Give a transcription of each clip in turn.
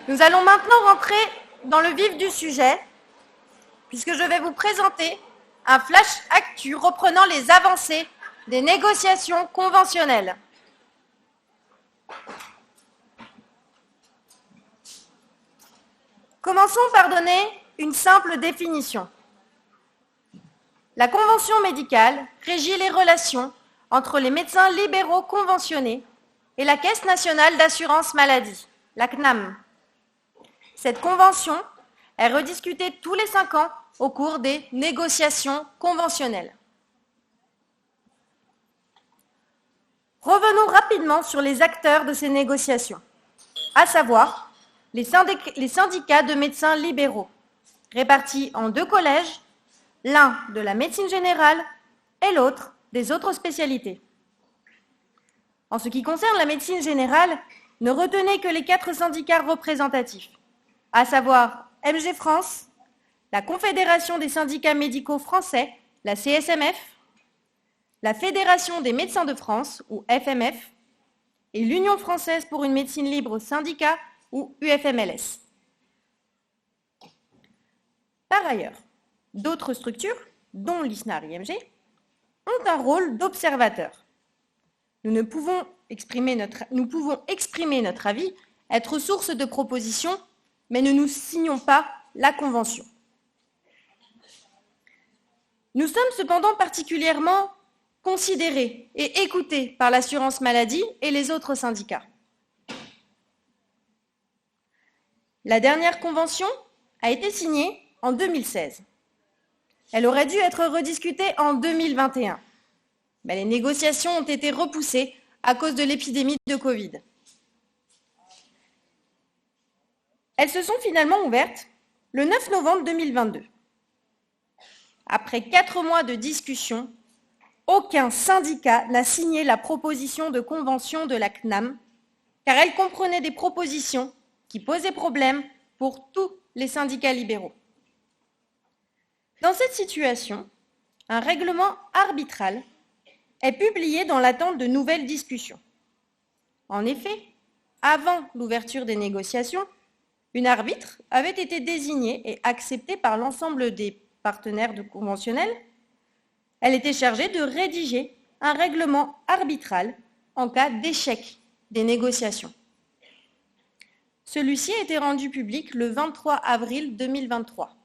Nous allons maintenant rentrer dans le vif du sujet, puisque je vais vous présenter un flash actu reprenant les avancées des négociations conventionnelles. Commençons par donner une simple définition. La convention médicale régit les relations entre les médecins libéraux conventionnés et la Caisse nationale d'assurance maladie, la CNAM. Cette convention est rediscutée tous les 5 ans au cours des négociations conventionnelles. Revenons rapidement sur les acteurs de ces négociations, à savoir les syndicats de médecins libéraux, répartis en 2 collèges, l'un de la médecine générale et l'autre des autres spécialités. En ce qui concerne la médecine générale, ne retenez que les 4 syndicats représentatifs, à savoir MG France, la Confédération des syndicats médicaux français, la CSMF, la Fédération des médecins de France, ou FMF, et l'Union française pour une médecine libre syndicat, ou UFMLS. Par ailleurs, d'autres structures, dont l'ISNAR-IMG, ont un rôle d'observateur. Nous pouvons exprimer notre avis, être source de propositions, mais ne nous signons pas la Convention. Nous sommes cependant particulièrement considérés et écoutés par l'assurance maladie et les autres syndicats. La dernière convention a été signée en 2016. Elle aurait dû être rediscutée en 2021. Mais les négociations ont été repoussées à cause de l'épidémie de Covid. Elles se sont finalement ouvertes le 9 novembre 2022. Après 4 mois de discussion, aucun syndicat n'a signé la proposition de convention de la CNAM, car elle comprenait des propositions qui posaient problème pour tous les syndicats libéraux. Dans cette situation, un règlement arbitral est publié dans l'attente de nouvelles discussions. En effet, avant l'ouverture des négociations, une arbitre avait été désignée et acceptée par l'ensemble des partenaires conventionnels. Elle était chargée de rédiger un règlement arbitral en cas d'échec des négociations. Celui-ci a été rendu public le 23 avril 2023.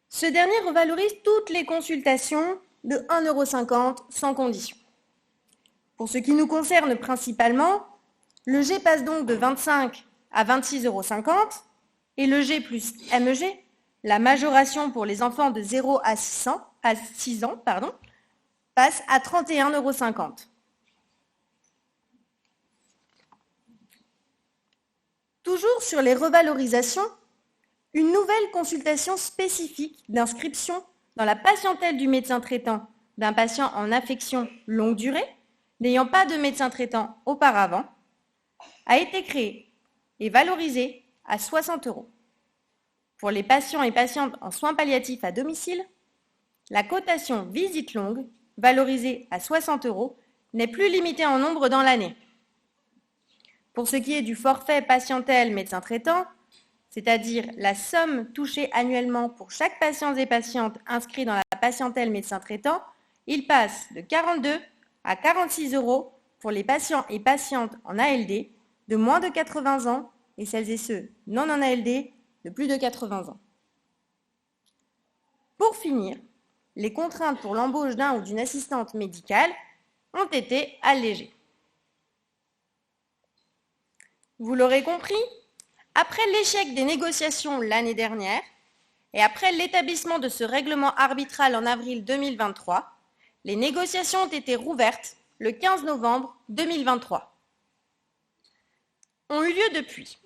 Ce dernier revalorise toutes les consultations de 1,50 € sans condition. Pour ce qui nous concerne principalement, le G passe donc de 25 à 26,50 € et le G plus MEG, la majoration pour les enfants de 0 à 6 ans, passe à 31,50 €. Toujours sur les revalorisations, une nouvelle consultation spécifique d'inscription dans la patientèle du médecin traitant d'un patient en affection longue durée, n'ayant pas de médecin traitant auparavant, a été créée et valorisée à 60 €. Pour les patients et patientes en soins palliatifs à domicile, la cotation visite longue, valorisée à 60 €, n'est plus limitée en nombre dans l'année. Pour ce qui est du forfait patientèle médecin traitant, c'est-à-dire la somme touchée annuellement pour chaque patient et patiente inscrit dans la patientèle médecin traitant, il passe de 42 à 46 € pour les patients et patientes en ALD de moins de 80 ans et celles et ceux non en ALD de plus de 80 ans. Pour finir, les contraintes pour l'embauche d'un ou d'une assistante médicale ont été allégées. Vous l'aurez compris, après l'échec des négociations l'année dernière et après l'établissement de ce règlement arbitral en avril 2023, les négociations ont été rouvertes le 15 novembre 2023. Ont eu lieu depuis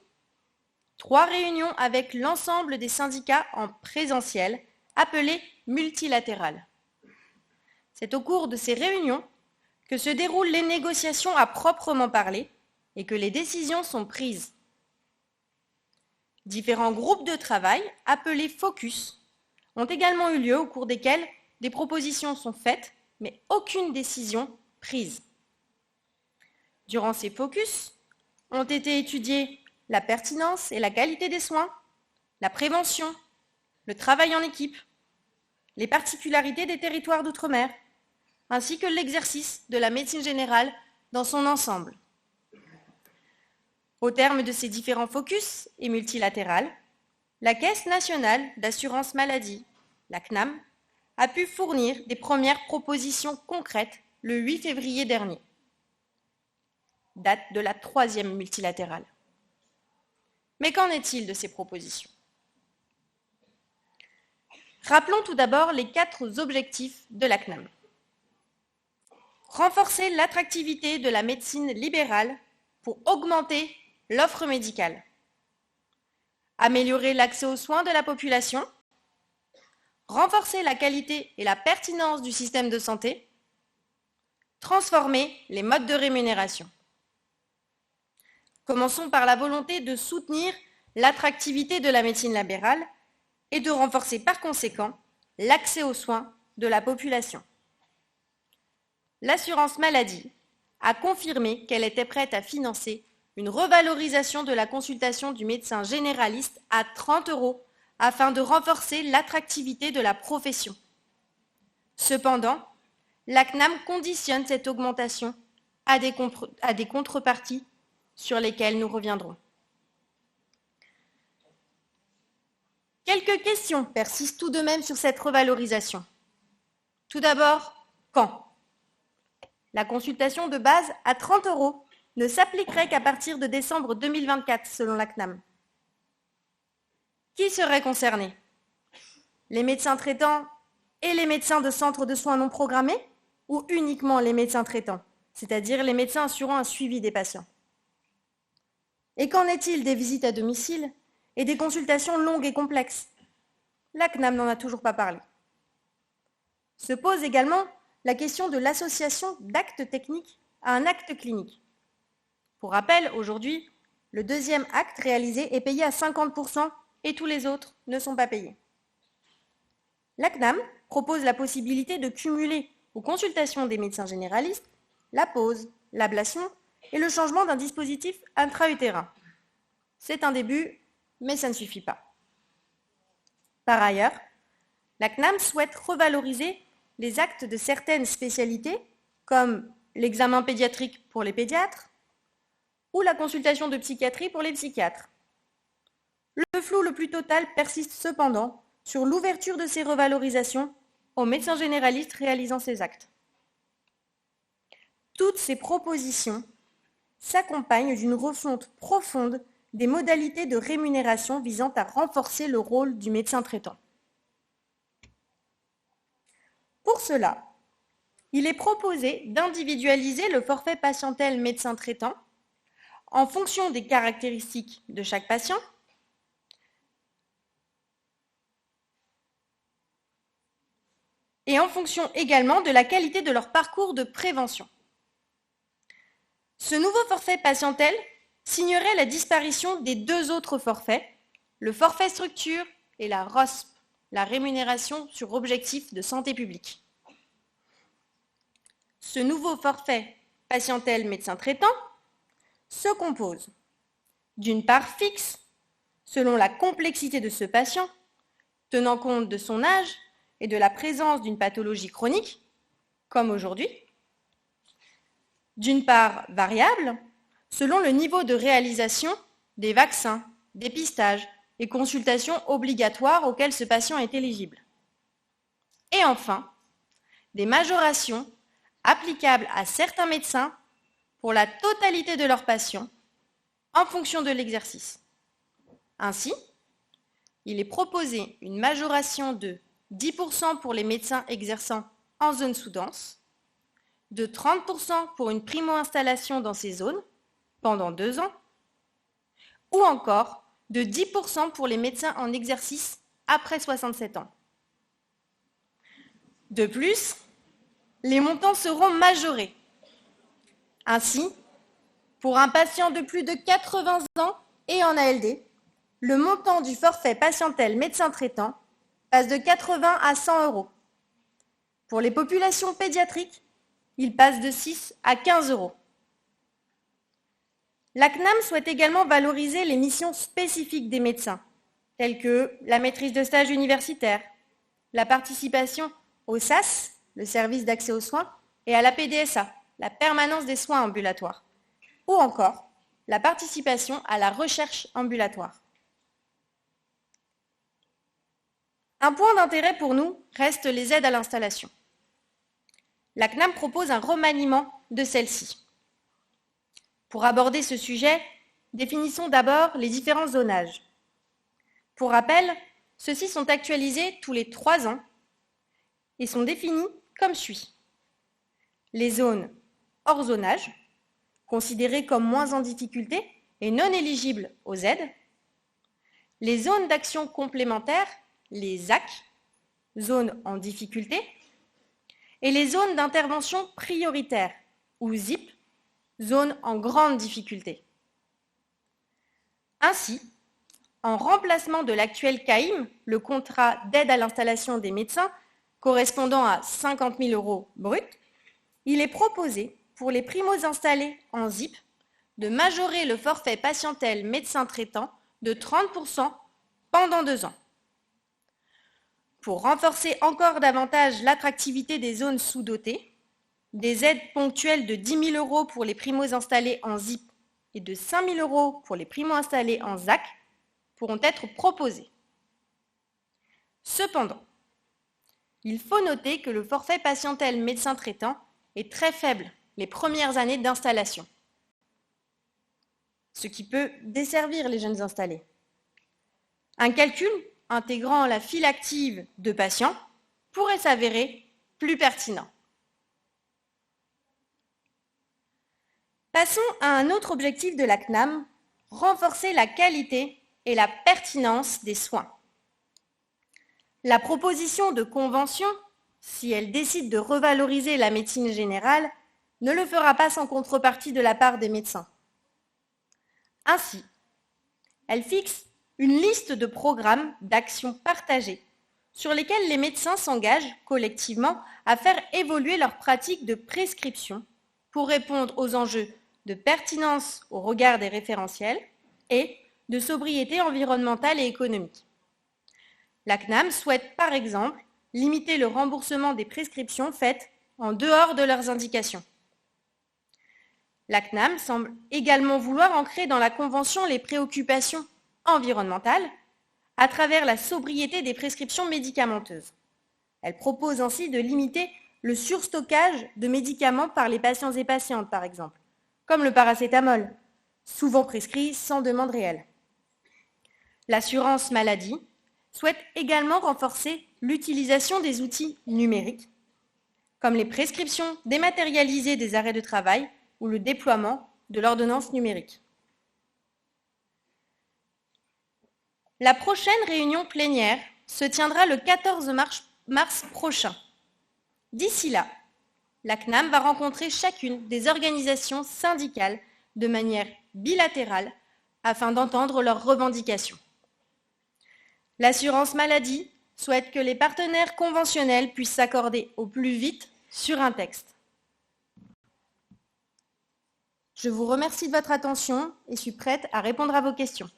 3 réunions avec l'ensemble des syndicats en présentiel, appelées multilatérales. C'est au cours de ces réunions que se déroulent les négociations à proprement parler et que les décisions sont prises. Différents groupes de travail, appelés focus, ont également eu lieu au cours desquels des propositions sont faites, mais aucune décision prise. Durant ces focus, ont été étudiés la pertinence et la qualité des soins, la prévention, le travail en équipe, les particularités des territoires d'outre-mer, ainsi que l'exercice de la médecine générale dans son ensemble. Au terme de ces différents focus et multilatérales, la Caisse nationale d'assurance maladie, la CNAM, a pu fournir des premières propositions concrètes le 8 février dernier, date de la 3e multilatérale. Mais qu'en est-il de ces propositions? Rappelons tout d'abord les 4 objectifs de la CNAM. Renforcer l'attractivité de la médecine libérale pour augmenter l'offre médicale. Améliorer l'accès aux soins de la population. Renforcer la qualité et la pertinence du système de santé. Transformer les modes de rémunération. Commençons par la volonté de soutenir l'attractivité de la médecine libérale et de renforcer par conséquent l'accès aux soins de la population. L'assurance maladie a confirmé qu'elle était prête à financer une revalorisation de la consultation du médecin généraliste à 30 € afin de renforcer l'attractivité de la profession. Cependant, la CNAM conditionne cette augmentation à des contreparties sur lesquelles nous reviendrons. Quelques questions persistent tout de même sur cette revalorisation. Tout d'abord, quand? La consultation de base à 30 € ne s'appliquerait qu'à partir de décembre 2024, selon la CNAM. Qui seraient concernés? Les médecins traitants et les médecins de centres de soins non programmés ou uniquement les médecins traitants, c'est-à-dire les médecins assurant un suivi des patients? Et qu'en est-il des visites à domicile et des consultations longues et complexes? La CNAM n'en a toujours pas parlé. Se pose également la question de l'association d'actes techniques à un acte clinique. Pour rappel, aujourd'hui, le 2e acte réalisé est payé à 50% et tous les autres ne sont pas payés. La CNAM propose la possibilité de cumuler aux consultations des médecins généralistes la pause, l'ablation et le changement d'un dispositif intra-utérin. C'est un début, mais ça ne suffit pas. Par ailleurs, la CNAM souhaite revaloriser les actes de certaines spécialités, comme l'examen pédiatrique pour les pédiatres ou la consultation de psychiatrie pour les psychiatres. Le flou le plus total persiste cependant sur l'ouverture de ces revalorisations aux médecins généralistes réalisant ces actes. Toutes ces propositions s'accompagnent d'une refonte profonde des modalités de rémunération visant à renforcer le rôle du médecin traitant. Pour cela, il est proposé d'individualiser le forfait patientèle médecin traitant en fonction des caractéristiques de chaque patient et en fonction également de la qualité de leur parcours de prévention. Ce nouveau forfait patientèle signerait la disparition des 2 autres forfaits, le forfait structure et la ROSP, la rémunération sur objectif de santé publique. Ce nouveau forfait patientèle médecin traitant se compose d'une part fixe, selon la complexité de ce patient, tenant compte de son âge et de la présence d'une pathologie chronique, comme aujourd'hui, d'une part variable, selon le niveau de réalisation des vaccins, dépistages et consultations obligatoires auxquelles ce patient est éligible. Et enfin, des majorations applicables à certains médecins pour la totalité de leurs patients en fonction de l'exercice. Ainsi, il est proposé une majoration de 10% pour les médecins exerçant en zone sous-dense, de 30% pour une primo-installation dans ces zones pendant 2 ans, ou encore de 10% pour les médecins en exercice après 67 ans. De plus, les montants seront majorés. Ainsi, pour un patient de plus de 80 ans et en ALD, le montant du forfait patientèle médecin traitant passe de 80 à 100 €. Pour les populations pédiatriques, il passe de 6 à 15 €. La CNAM souhaite également valoriser les missions spécifiques des médecins, telles que la maîtrise de stage universitaire, la participation au SAS, le service d'accès aux soins, et à la PDSA, la permanence des soins ambulatoires, ou encore la participation à la recherche ambulatoire. Un point d'intérêt pour nous reste les aides à l'installation. La CNAM propose un remaniement de celle-ci. Pour aborder ce sujet, définissons d'abord les différents zonages. Pour rappel, ceux-ci sont actualisés tous les 3 ans et sont définis comme suit. Les zones hors zonage, considérées comme moins en difficulté et non éligibles aux aides. Les zones d'action complémentaire, les ZAC, zones en difficulté. Et les zones d'intervention prioritaire, ou ZIP, zones en grande difficulté. Ainsi, en remplacement de l'actuel CAIM, le contrat d'aide à l'installation des médecins, correspondant à 50 000 € bruts, il est proposé, pour les primo-installés en ZIP, de majorer le forfait patientèle médecin traitant de 30% pendant 2 ans. Pour renforcer encore davantage l'attractivité des zones sous-dotées, des aides ponctuelles de 10 000 € pour les primo-installés en ZIP et de 5 000 € pour les primo-installés en ZAC pourront être proposées. Cependant, il faut noter que le forfait patientèle médecin traitant est très faible les premières années d'installation, ce qui peut desservir les jeunes installés. Un calcul intégrant la file active de patients pourrait s'avérer plus pertinent. Passons à un autre objectif de la CNAM, renforcer la qualité et la pertinence des soins. La proposition de convention, si elle décide de revaloriser la médecine générale, ne le fera pas sans contrepartie de la part des médecins. Ainsi, elle fixe une liste de programmes d'actions partagées sur lesquels les médecins s'engagent collectivement à faire évoluer leurs pratiques de prescription pour répondre aux enjeux de pertinence au regard des référentiels et de sobriété environnementale et économique. La CNAM souhaite par exemple limiter le remboursement des prescriptions faites en dehors de leurs indications. La CNAM semble également vouloir ancrer dans la Convention les préoccupations environnementales à travers la sobriété des prescriptions médicamenteuses. Elle propose ainsi de limiter le surstockage de médicaments par les patients et patientes, par exemple, comme le paracétamol, souvent prescrit sans demande réelle. L'assurance maladie souhaite également renforcer l'utilisation des outils numériques, comme les prescriptions dématérialisées des arrêts de travail ou le déploiement de l'ordonnance numérique. La prochaine réunion plénière se tiendra le 14 mars prochain. D'ici là, la CNAM va rencontrer chacune des organisations syndicales de manière bilatérale afin d'entendre leurs revendications. L'assurance maladie souhaite que les partenaires conventionnels puissent s'accorder au plus vite sur un texte. Je vous remercie de votre attention et suis prête à répondre à vos questions.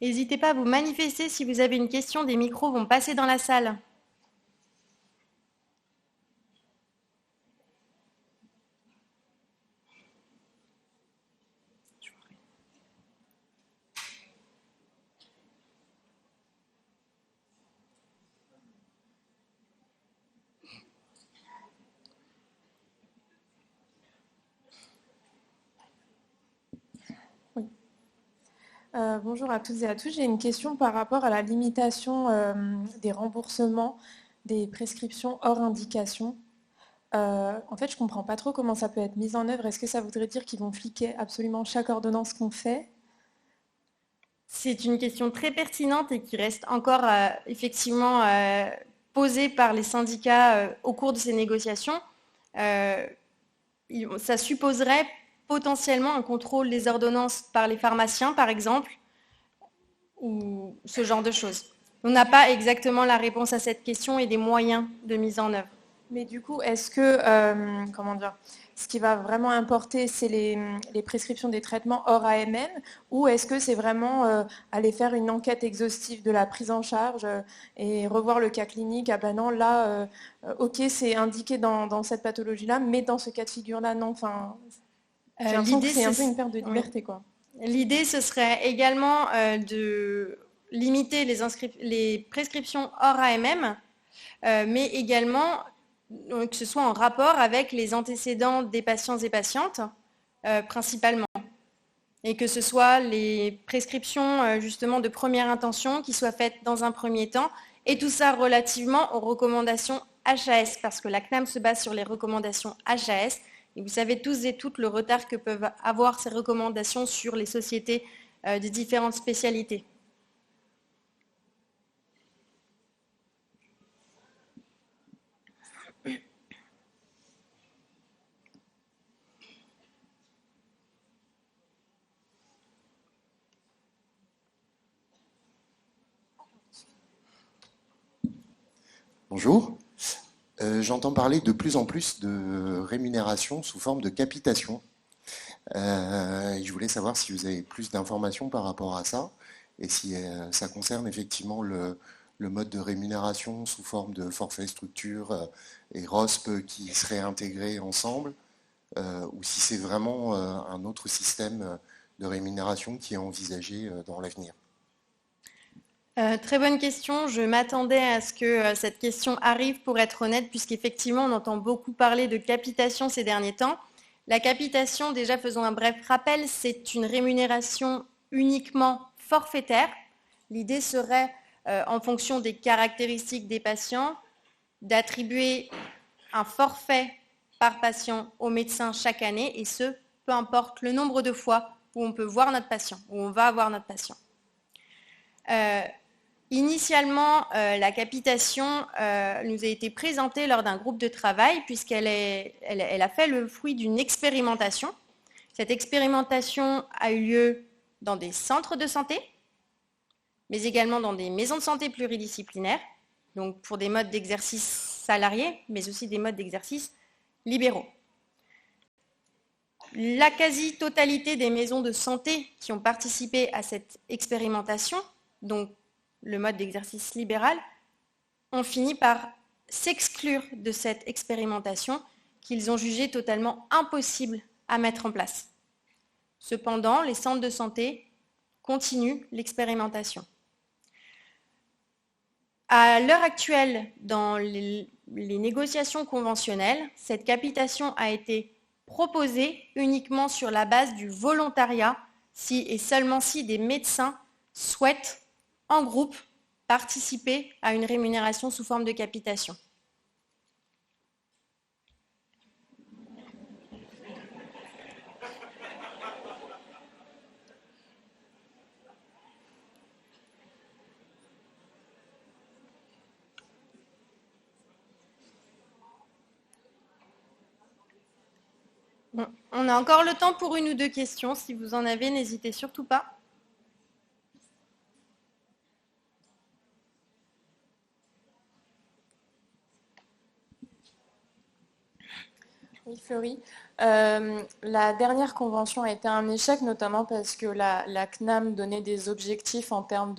N'hésitez pas à vous manifester si vous avez une question, des micros vont passer dans la salle. Bonjour à toutes et à tous. J'ai une question par rapport à la limitation des remboursements des prescriptions hors indication. En fait, je ne comprends pas trop comment ça peut être mis en œuvre. Est-ce que ça voudrait dire qu'ils vont fliquer absolument chaque ordonnance qu'on fait? C'est une question très pertinente et qui reste encore effectivement posée par les syndicats au cours de ces négociations. Ça supposerait potentiellement un contrôle des ordonnances par les pharmaciens, par exemple, ou ce genre de choses. On n'a pas exactement la réponse à cette question et des moyens de mise en œuvre. Mais du coup, est-ce que, comment dire, ce qui va vraiment importer, c'est les prescriptions des traitements hors AMM, ou est-ce que c'est vraiment aller faire une enquête exhaustive de la prise en charge et revoir le cas clinique? Ah ben non, là, ok, c'est indiqué dans cette pathologie-là, mais dans ce cas de figure-là, non. Enfin, j'ai l'impression que c'est un peu une perte de liberté, quoi. L'idée, ce serait également de limiter les prescriptions hors AMM, mais également que ce soit en rapport avec les antécédents des patients et patientes, principalement. Et que ce soit les prescriptions justement de première intention qui soient faites dans un premier temps, et tout ça relativement aux recommandations HAS, parce que la CNAM se base sur les recommandations HAS, et vous savez tous et toutes le retard que peuvent avoir ces recommandations sur les sociétés de différentes spécialités. Bonjour. J'entends parler de plus en plus de rémunération sous forme de capitation. Je voulais savoir si vous avez plus d'informations par rapport à ça et si ça concerne effectivement le mode de rémunération sous forme de forfait structure et ROSP qui seraient intégrés ensemble ou si c'est vraiment un autre système de rémunération qui est envisagé dans l'avenir. Très bonne question. Je m'attendais à ce que cette question arrive, pour être honnête, puisqu'effectivement, on entend beaucoup parler de capitation ces derniers temps. La capitation, déjà faisons un bref rappel, c'est une rémunération uniquement forfaitaire. L'idée serait, en fonction des caractéristiques des patients, d'attribuer un forfait par patient au médecin chaque année, et ce, peu importe le nombre de fois où on peut voir notre patient, où on va voir notre patient. Initialement, la capitation nous a été présentée lors d'un groupe de travail, puisqu'elle a fait le fruit d'une expérimentation. Cette expérimentation a eu lieu dans des centres de santé, mais également dans des maisons de santé pluridisciplinaires, donc pour des modes d'exercice salariés, mais aussi des modes d'exercice libéraux. La quasi-totalité des maisons de santé qui ont participé à cette expérimentation, donc le mode d'exercice libéral, ont fini par s'exclure de cette expérimentation qu'ils ont jugée totalement impossible à mettre en place. Cependant, les centres de santé continuent l'expérimentation. À l'heure actuelle, dans les négociations conventionnelles, cette capitation a été proposée uniquement sur la base du volontariat, si et seulement si des médecins souhaitent en groupe participer à une rémunération sous forme de capitation. On a encore le temps pour une ou deux questions. Si vous en avez, n'hésitez surtout pas. Oui, Fleury. La dernière convention a été un échec, notamment parce que la CNAM donnait des objectifs en termes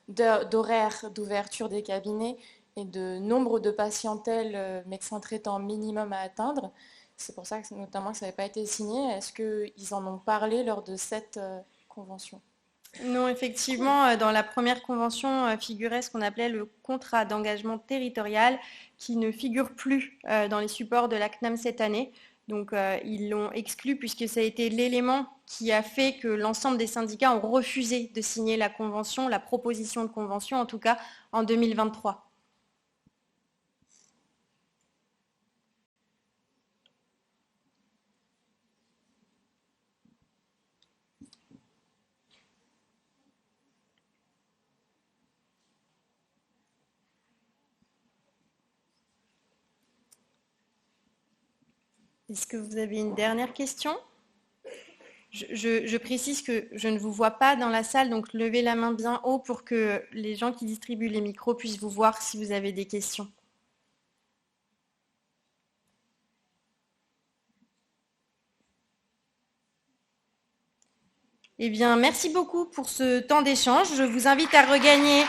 d'horaire d'ouverture des cabinets et de nombre de patientèles médecins traitants minimum à atteindre. C'est pour ça que notamment que ça n'avait pas été signé. Est-ce qu'ils en ont parlé lors de cette convention? Non, effectivement, dans la première convention figurait ce qu'on appelait le contrat d'engagement territorial, qui ne figure plus dans les supports de la CNAM cette année. Donc ils l'ont exclu, puisque ça a été l'élément qui a fait que l'ensemble des syndicats ont refusé de signer la convention, la proposition de convention en tout cas, en 2023. Est-ce que vous avez une dernière question ? Je précise que je ne vous vois pas dans la salle, donc levez la main bien haut pour que les gens qui distribuent les micros puissent vous voir si vous avez des questions. Eh bien, merci beaucoup pour ce temps d'échange. Je vous invite à regagner...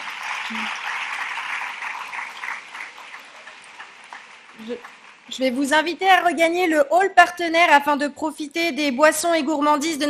Je vais vous inviter à regagner le hall partenaire afin de profiter des boissons et gourmandises de